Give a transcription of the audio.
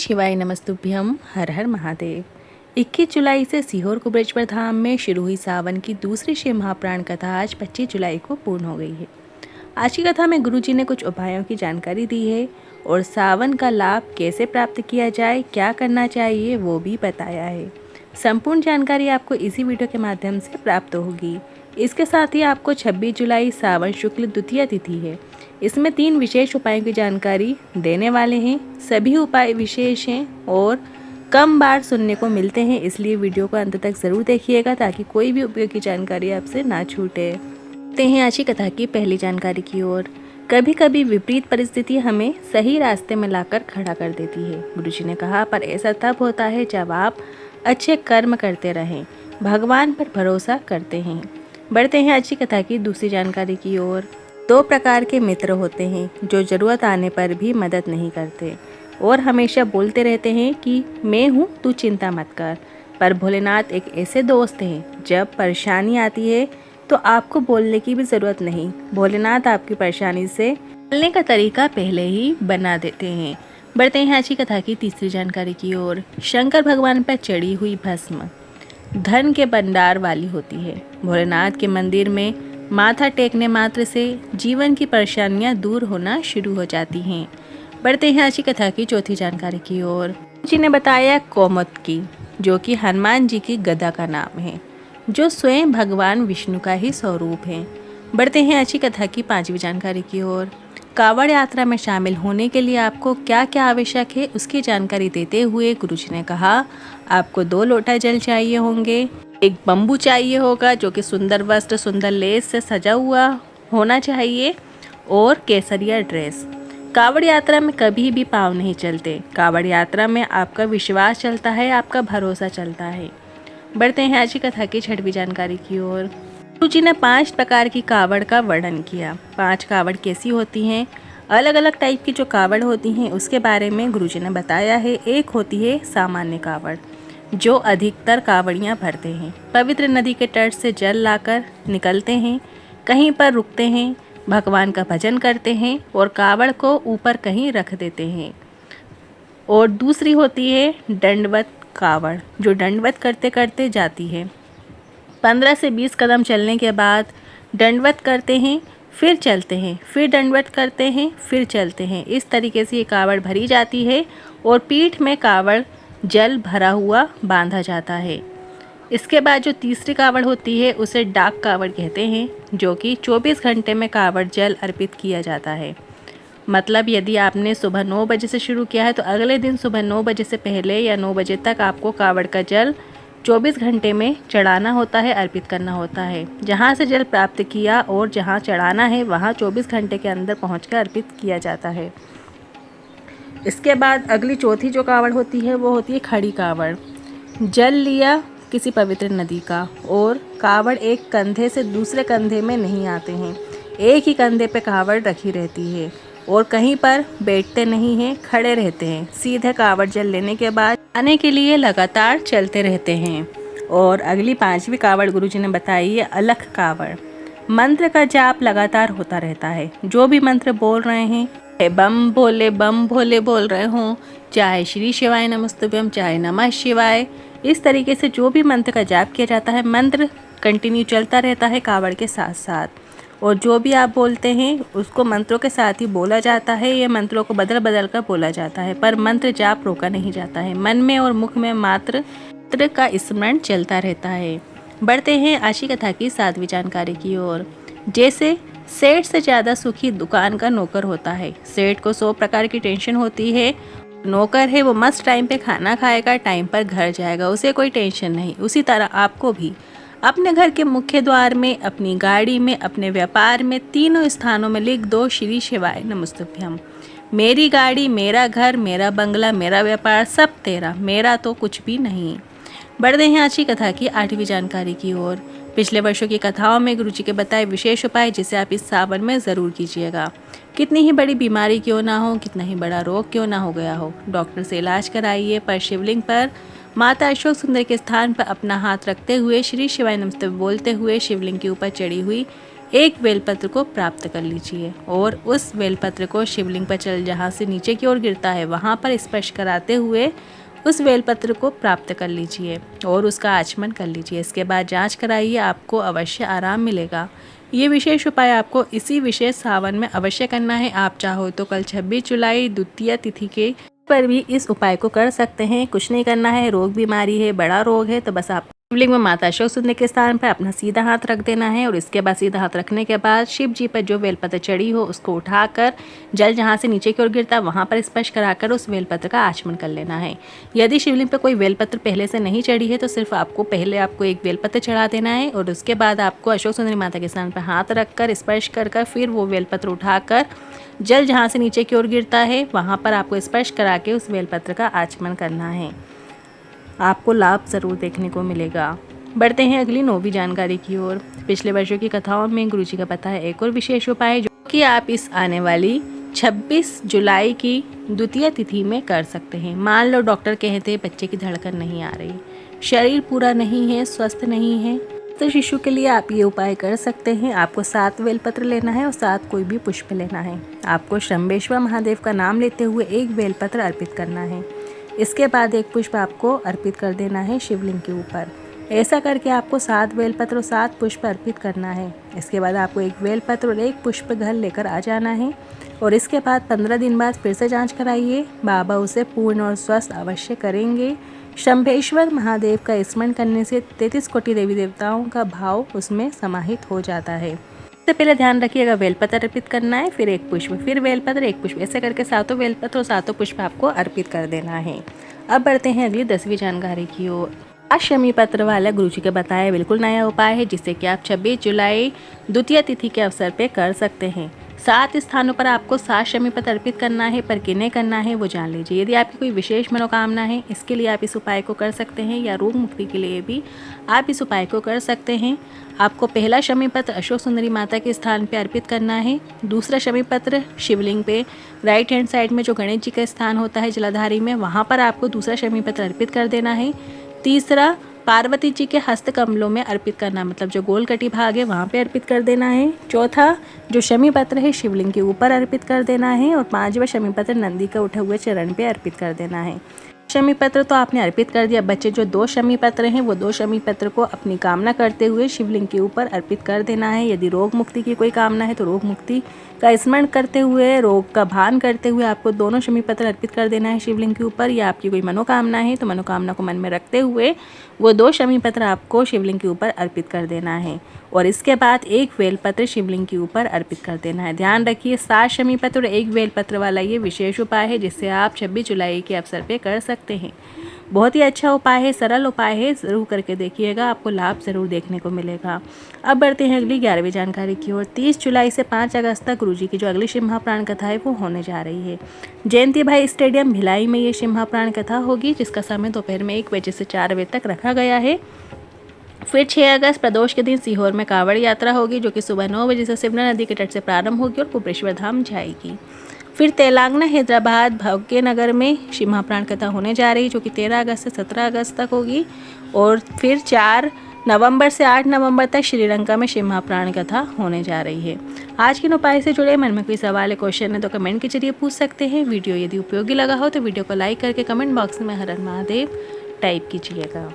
शिवाय नमस्तुभ्यम। हर हर महादेव। 21 जुलाई से सीहोर कुबेरेश्वर धाम में शुरू हुई सावन की दूसरी शिव महाप्राण कथा आज 25 जुलाई को पूर्ण हो गई है। आज की कथा में गुरुजी ने कुछ उपायों की जानकारी दी है और सावन का लाभ कैसे प्राप्त किया जाए, क्या करना चाहिए वो भी बताया है। संपूर्ण जानकारी आपको इसी वीडियो के माध्यम से प्राप्त होगी। इसके साथ ही आपको 26 जुलाई सावन शुक्ल द्वितीया तिथि है। इसमें 3 विशेष उपायों की जानकारी देने वाले हैं। सभी उपाय विशेष हैं और कम बार सुनने को मिलते हैं, इसलिए वीडियो को अंत तक ज़रूर देखिएगा ताकि कोई भी उपयोगी जानकारी आपसे ना छूटे। देखते हैं आज की कथा की पहली जानकारी की ओर। कभी कभी विपरीत परिस्थिति हमें सही रास्ते में लाकर खड़ा कर देती है। गुरुजी ने कहा, पर ऐसा तब होता है जब आप अच्छे कर्म करते रहें, भगवान पर भरोसा करते हैं। बढ़ते हैं आज की कथा की दूसरी जानकारी की ओर। 2 प्रकार के मित्र होते हैं जो ज़रूरत आने पर भी मदद नहीं करते और हमेशा बोलते रहते हैं कि मैं हूँ, तू चिंता मत कर। पर भोलेनाथ एक ऐसे दोस्त हैं, जब परेशानी आती है तो आपको बोलने की भी ज़रूरत नहीं, भोलेनाथ आपकी परेशानी से निकलने का तरीका पहले ही बना देते हैं। बढ़ते हैं आज की कथा की तीसरी जानकारी की ओर। शंकर भगवान पर चढ़ी हुई भस्म धन के भंडार वाली होती है। भोलेनाथ के मंदिर में माथा टेकने मात्र से जीवन की परेशानियां दूर होना शुरू हो जाती हैं। बढ़ते हैं आज की कथा की चौथी जानकारी की ओर। जी ने बताया कौमुदकी, जो कि हनुमान जी की गदा का नाम है, जो स्वयं भगवान विष्णु का ही स्वरूप है। बढ़ते हैं आज की कथा की 5वीं जानकारी की ओर। कांवड़ यात्रा में शामिल होने के लिए आपको क्या क्या आवश्यक है उसकी जानकारी देते हुए गुरुजी ने कहा, आपको 2 लोटा जल चाहिए होंगे, एक बम्बू चाहिए होगा जो कि सुंदर वस्त्र सुंदर लेस से सजा हुआ होना चाहिए और केसरिया ड्रेस। कांवड़ यात्रा में कभी भी पाँव नहीं चलते। कांवड़ यात्रा में आपका विश्वास चलता है, आपका भरोसा चलता है। बढ़ते हैं आज की कथा की 6वीं जानकारी की ओर। गुरुजी ने 5 प्रकार की कावड़ का वर्णन किया। 5 कावड़ कैसी होती हैं, अलग अलग टाइप की जो कावड़ होती हैं उसके बारे में गुरुजी ने बताया है। एक होती है सामान्य कावड़, जो अधिकतर कावड़ियाँ भरते हैं। पवित्र नदी के तट से जल लाकर निकलते हैं, कहीं पर रुकते हैं, भगवान का भजन करते हैं और कावड़ को ऊपर कहीं रख देते हैं। और दूसरी होती है दंडवत कावड़, जो दंडवत करते करते जाती है। 15 से 20 कदम चलने के बाद दंडवत करते हैं, फिर चलते हैं, फिर दंडवत करते हैं, फिर चलते हैं। इस तरीके से ये कावड़ भरी जाती है और पीठ में कावड़ जल भरा हुआ बांधा जाता है। इसके बाद जो तीसरी कावड़ होती है उसे डाक कावड़ कहते हैं, जो कि 24 घंटे में कावड़ जल अर्पित किया जाता है। मतलब यदि आपने सुबह 9 बजे से शुरू किया है तो अगले दिन सुबह 9 बजे से पहले या 9 बजे तक आपको कावड़ का जल 24 घंटे में चढ़ाना होता है, अर्पित करना होता है। जहाँ से जल प्राप्त किया और जहाँ चढ़ाना है वहाँ 24 घंटे के अंदर पहुँचकर अर्पित किया जाता है। इसके बाद अगली चौथी जो कावड़ होती है वो होती है खड़ी कावड़। जल लिया किसी पवित्र नदी का और कावड़ एक कंधे से दूसरे कंधे में नहीं आते हैं, एक ही कंधे पे कावड़ रखी रहती है और कहीं पर बैठते नहीं हैं, खड़े रहते हैं। सीधे कावड़ जल लेने के बाद आने के लिए लगातार चलते रहते हैं। और अगली 5वीं कावड़ गुरुजी ने बताई है अलख कावड़। मंत्र का जाप लगातार होता रहता है। जो भी मंत्र बोल रहे हैं, बम भोले बोल रहे हों, चाहे श्री शिवाय नमस्तुभ्यम, चाहे नमः शिवाय, इस तरीके से जो भी मंत्र का जाप किया जाता है, मंत्र कंटिन्यू चलता रहता है कावड़ के साथ साथ। और जो भी आप बोलते हैं उसको मंत्रों के साथ ही बोला जाता है। ये मंत्रों को बदल बदल कर बोला जाता है, पर मंत्र जाप रोका नहीं जाता है। मन में और मुख में मात्र का स्मरण चलता रहता है। बढ़ते हैं आज की कथा की 7वीं जानकारी की ओर। जैसे सेठ से ज़्यादा सुखी दुकान का नौकर होता है। सेठ को 100 प्रकार की टेंशन होती है, नौकर है वो मस्त टाइम पे खाना खाएगा, टाइम पर घर जाएगा, उसे कोई टेंशन नहीं। उसी तरह आपको भी अपने घर के मुख्य द्वार में, अपनी गाड़ी में, अपने व्यापार में, तीनों स्थानों में लिख दो श्री शिवाय नमस्तुभ्यम। मेरी गाड़ी, मेरा घर, मेरा बंगला, मेरा व्यापार सब तेरा, मेरा तो कुछ भी नहीं। बढ़ते हैं आज की कथा की 8वीं जानकारी की ओर। पिछले वर्षों की कथाओं में गुरुजी के बताए विशेष उपाय जिसे आप इस सावन में ज़रूर कीजिएगा। कितनी ही बड़ी बीमारी क्यों ना हो, कितना ही बड़ा रोग क्यों ना हो गया हो, डॉक्टर से इलाज कराइए, पर शिवलिंग पर माता अशोक सुंदर के स्थान पर अपना हाथ रखते हुए श्री शिवाय नमस्तुभ्यम बोलते हुए शिवलिंग के ऊपर चढ़ी हुई एक बेलपत्र को प्राप्त कर लीजिए और उस बेलपत्र को शिवलिंग पर चल जहाँ से नीचे की ओर गिरता है वहाँ पर स्पर्श कराते हुए उस बेलपत्र को प्राप्त कर लीजिए और उसका आचमन कर लीजिए। इसके बाद जांच कराइए, आपको अवश्य आराम मिलेगा। ये विशेष उपाय आपको इसी विशेष सावन में अवश्य करना है। आप चाहो तो कल 26 जुलाई द्वितीया तिथि के पर भी इस उपाय को कर सकते हैं। कुछ नहीं करना है, रोग बीमारी है, बड़ा रोग है तो बस आप शिवलिंग में माता अशोक सुंदरी के स्थान पर अपना सीधा हाथ रख देना है और इसके बाद सीधा हाथ रखने के बाद शिव जी पर जो बेलपत्र चढ़ी हो उसको उठाकर जल जहाँ से नीचे की ओर गिरता है वहाँ पर स्पर्श कराकर उस बेलपत्र का आचमन कर लेना है। यदि शिवलिंग पर कोई बेलपत्र पहले से नहीं चढ़ी है तो सिर्फ पहले आपको एक बेलपत्र चढ़ा देना है और उसके बाद आपको अशोक सुंदरी माता के स्थान पर हाथ रखकर स्पर्श कर फिर वो बेलपत्र उठाकर जल जहाँ से नीचे की ओर गिरता है वहाँ पर आपको स्पर्श करा के उस बेलपत्र का आचमन करना है। आपको लाभ ज़रूर देखने को मिलेगा। बढ़ते हैं अगली 9वीं जानकारी की ओर। पिछले वर्षों की कथाओं में गुरुजी का पता है एक और विशेष उपाय जो कि आप इस आने वाली 26 जुलाई की द्वितीय तिथि में कर सकते हैं। मान लो डॉक्टर कहते हैं बच्चे की धड़कन नहीं आ रही, शरीर पूरा नहीं है, स्वस्थ नहीं है, तो शिशु के लिए आप ये उपाय कर सकते हैं। आपको 7 बेलपत्र लेना है और 7 कोई भी पुष्प लेना है। आपको शंभेश्वर महादेव का नाम लेते हुए एक बेलपत्र अर्पित करना है। इसके बाद एक पुष्प आपको अर्पित कर देना है शिवलिंग के ऊपर। ऐसा करके आपको 7 बेलपत्र और 7 पुष्प अर्पित करना है। इसके बाद आपको एक बेलपत्र और एक पुष्प घर लेकर आ जाना है और इसके बाद 15 दिन बाद फिर से जांच कराइए। बाबा उसे पूर्ण और स्वस्थ अवश्य करेंगे। शंभेश्वर महादेव का स्मरण करने से 33 कोटि देवी देवताओं का भाव उसमें समाहित हो जाता है। सबसे पहले ध्यान रखिएगा बेलपत्र अर्पित करना है, फिर एक पुष्प, फिर बेलपत्र, एक पुष्प, ऐसे करके 7 बेलपत्र और 7 पुष्प आपको अर्पित कर देना है। अब बढ़ते हैं अगली 10वीं जानकारी की ओर। आज शमी पत्र वाला गुरुजी के बताया बिल्कुल नया उपाय है जिससे कि आप 26 जुलाई द्वितीय तिथि के अवसर पे कर सकते हैं। 7 स्थानों पर आपको 7 शमी पत्र अर्पित करना है, पर किन्हें करना है वो जान लीजिए। यदि आपकी कोई विशेष मनोकामना है इसके लिए आप इस उपाय को कर सकते हैं, या रोग मुक्ति के लिए भी आप इस उपाय को कर सकते हैं। आपको पहला शमी पत्र अशोक सुंदरी माता के स्थान पे अर्पित करना है। दूसरा शमी पत्र शिवलिंग पे राइट हैंड साइड में जो गणेश जी का स्थान होता है जलाधारी में, वहाँ पर आपको दूसरा शमी पत्र अर्पित कर देना है। तीसरा पार्वती जी के हस्त कमलों में अर्पित करना, मतलब जो गोल कटी भाग है वहाँ पे अर्पित कर देना है। चौथा जो शमी पत्र है शिवलिंग के ऊपर अर्पित कर देना है और 5वां शमी पत्र नंदी का उठे हुए चरण पे अर्पित कर देना है। शमी पत्र तो आपने अर्पित कर दिया, बच्चे जो 2 शमी पत्र हैं वो 2 शमी पत्र को अपनी कामना करते हुए शिवलिंग के ऊपर अर्पित कर देना है। यदि रोग मुक्ति की कोई कामना है तो रोग मुक्ति का स्मरण करते हुए, रोग का भान करते हुए आपको दोनों शमी पत्र अर्पित कर देना है शिवलिंग के ऊपर। या आपकी कोई मनोकामना है तो मनोकामना को मन में रखते हुए वो 2 शमी पत्र आपको शिवलिंग के ऊपर अर्पित कर देना है और इसके बाद एक बेलपत्र शिवलिंग के ऊपर अर्पित कर देना है। ध्यान रखिए 7 शमी पत्र और एक बेलपत्र वाला ये विशेष उपाय है जिससे आप 26 जुलाई के अवसर पे कर सकते हैं। बहुत ही अच्छा उपाय है, सरल उपाय है, ज़रूर करके देखिएगा, आपको लाभ ज़रूर देखने को मिलेगा। अब बढ़ते हैं अगली 11वीं जानकारी की ओर। 30 जुलाई से 5 अगस्त तक गुरुजी की जो अगली शिव महाप्राण कथा है वो होने जा रही है। जयंती भाई स्टेडियम भिलाई में ये शिव महाप्राण कथा होगी जिसका समय दोपहर में 1 बजे से 4 बजे तक रखा गया है। फिर 6 अगस्त प्रदोष के दिन सीहोर में कांवड़ यात्रा होगी जो कि सुबह 9 बजे से सिमना नदी के तट से प्रारंभ होगी और कुबेश्वर धाम जाएगी। फिर तेलंगाना हैदराबाद भाग्यनगर में शिव महाप्राण कथा होने जा रही जो कि 13 अगस्त से 17 अगस्त तक होगी और फिर 4 नवंबर से 8 नवंबर तक श्रीलंका में शिव महाप्राण कथा होने जा रही है। आज के उपाय से जुड़े मन में कोई सवाल है, क्वेश्चन है तो कमेंट के जरिए पूछ सकते हैं। वीडियो यदि उपयोगी लगा हो तो वीडियो को लाइक करके कमेंट बॉक्स में हर हर महादेव टाइप कीजिएगा।